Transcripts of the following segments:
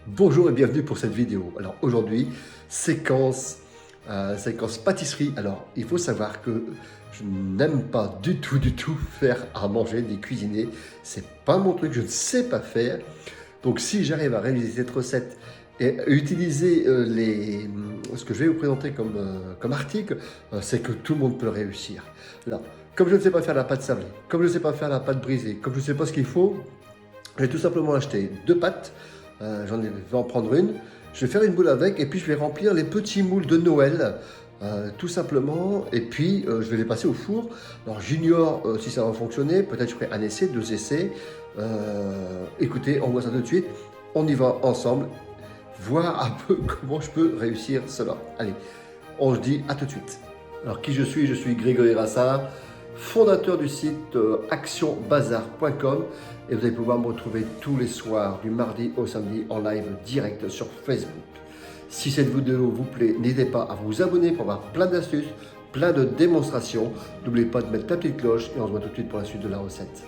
Bonjour et bienvenue pour cette vidéo. Alors aujourd'hui, séquence pâtisserie. Alors il faut savoir que je n'aime pas du tout faire à manger, ni cuisiner. C'est pas mon truc, je ne sais pas faire. Donc si j'arrive à réaliser cette recette et utiliser ce que je vais vous présenter comme article, c'est que tout le monde peut le réussir. Alors, comme je ne sais pas faire la pâte sablée, comme je ne sais pas faire la pâte brisée, comme je ne sais pas ce qu'il faut, j'ai tout simplement acheté deux pâtes. Je vais en prendre une. Je vais faire une boule avec et puis je vais remplir les petits moules de Noël. Tout simplement, et puis je vais les passer au four. Alors j'ignore si ça va fonctionner, peut-être je ferai un essai, deux essais. Écoutez, on voit ça tout de suite, on y va ensemble, voir un peu comment je peux réussir cela. Allez, on se dit à tout de suite. Alors qui je suis Grégory Rassard, fondateur du site actionbazar.com et vous allez pouvoir me retrouver tous les soirs du mardi au samedi en live direct sur Facebook. Si cette vidéo vous plaît, n'hésitez pas à vous abonner pour avoir plein d'astuces, plein de démonstrations. N'oubliez pas de mettre la petite cloche et on se voit tout de suite pour la suite de la recette.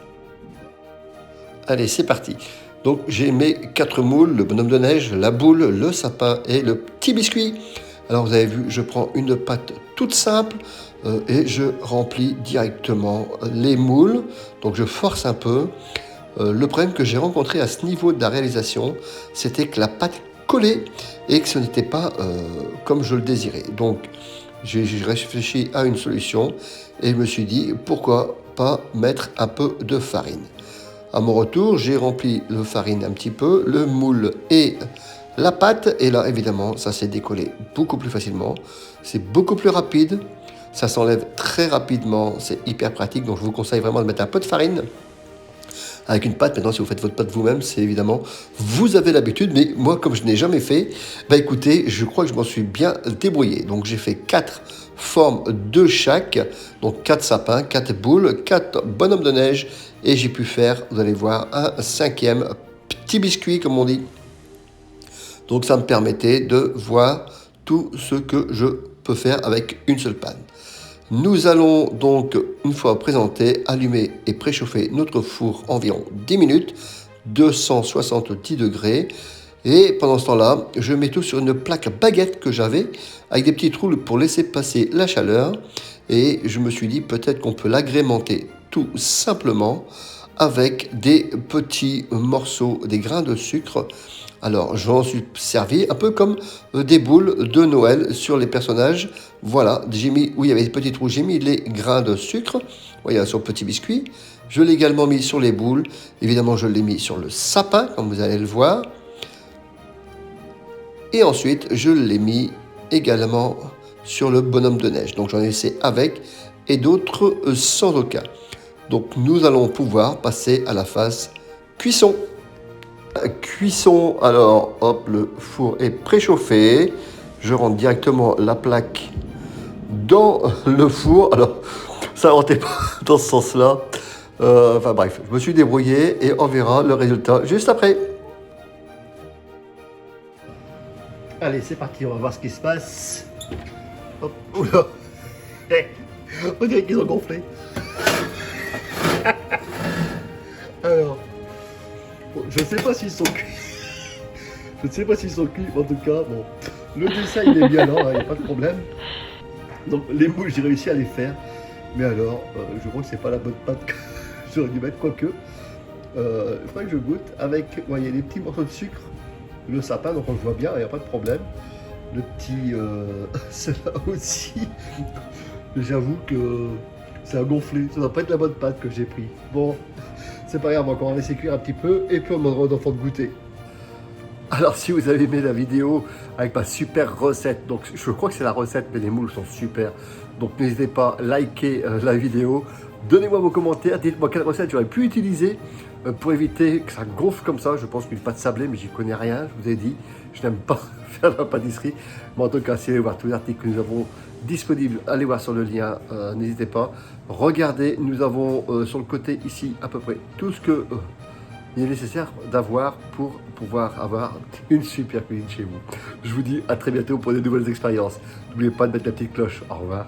Allez, c'est parti. Donc j'ai mes 4 moules, le bonhomme de neige, la boule, le sapin et le petit biscuit. Alors vous avez vu, je prends une pâte toute simple et je remplis directement les moules. Donc je force un peu. Le problème que j'ai rencontré à ce niveau de la réalisation, c'était que la pâte collait et que ce n'était pas comme je le désirais. Donc j'ai réfléchi à une solution et je me suis dit pourquoi pas mettre un peu de farine. À mon retour, j'ai rempli le farine un petit peu, le moule et la pâte, et là évidemment ça s'est décollé beaucoup plus facilement, c'est beaucoup plus rapide, ça s'enlève très rapidement, c'est hyper pratique, donc je vous conseille vraiment de mettre un peu de farine avec une pâte. Maintenant si vous faites votre pâte vous-même, c'est évidemment, vous avez l'habitude, mais moi comme je n'ai jamais fait, bah écoutez, je crois que je m'en suis bien débrouillé. Donc j'ai fait 4 formes de chaque, donc 4 sapins, 4 boules, 4 bonhommes de neige, et j'ai pu faire, vous allez voir, un 5e petit biscuit comme on dit. Donc ça me permettait de voir tout ce que je peux faire avec une seule panne. Nous allons donc, une fois présenté, allumer et préchauffer notre four environ 10 minutes, 270 degrés. Et pendant ce temps-là, je mets tout sur une plaque baguette que j'avais, avec des petits trous pour laisser passer la chaleur. Et je me suis dit peut-être qu'on peut l'agrémenter tout simplement avec des petits morceaux, des grains de sucre. Alors, j'en suis servi un peu comme des boules de Noël sur les personnages. Voilà, j'ai mis, où il y avait des petits trous, j'ai mis les grains de sucre. Voyez, sur le petit biscuit. Je l'ai également mis sur les boules. Évidemment, je l'ai mis sur le sapin, comme vous allez le voir. Et ensuite, je l'ai mis également sur le bonhomme de neige. Donc, j'en ai laissé avec et d'autres sans aucun. Donc, nous allons pouvoir passer à la phase cuisson. Cuisson, alors hop, le four est préchauffé. Je rentre directement la plaque dans le four. Alors, ça rentait pas dans ce sens-là. Enfin bref, je me suis débrouillé et on verra le résultat juste après. Allez, c'est parti, on va voir ce qui se passe. Hop, oula. On dirait qu'ils ont gonflé. Alors, je ne sais pas s'ils sont cuits. Je ne sais pas s'ils sont cuits, en tout cas, bon. Le dessin, il est bien là, il n'y a pas de problème. Donc, les moules, j'ai réussi à les faire. Mais alors, je crois que c'est pas la bonne pâte que j'aurais dû mettre, quoique. Il faudrait que je goûte avec, vous voyez, les petits morceaux de sucre. Le sapin, donc on le voit bien, il n'y a pas de problème. Le petit, celle-là aussi. J'avoue que ça a gonflé. Ça ne doit pas être la bonne pâte que j'ai pris. Bon. C'est pas grave, on va encore laisser cuire un petit peu et puis on demandera aux enfants de goûter. Alors si vous avez aimé la vidéo avec ma super recette, donc je crois que c'est la recette, mais les moules sont super. Donc n'hésitez pas à liker la vidéo, donnez-moi vos commentaires, dites-moi quelle recette j'aurais pu utiliser pour éviter que ça gonfle comme ça. Je pense qu'une pâte sablée, mais j'y connais rien, je vous ai dit, je n'aime pas faire la pâtisserie. Mais en tout cas, si vous voulez voir tous les articles que nous avons disponibles, allez voir sur le lien, n'hésitez pas. Regardez, nous avons sur le côté ici à peu près tout ce que il est nécessaire d'avoir pour pouvoir avoir une super cuisine chez vous. Je vous dis à très bientôt pour de nouvelles expériences. N'oubliez pas de mettre la petite cloche. Au revoir.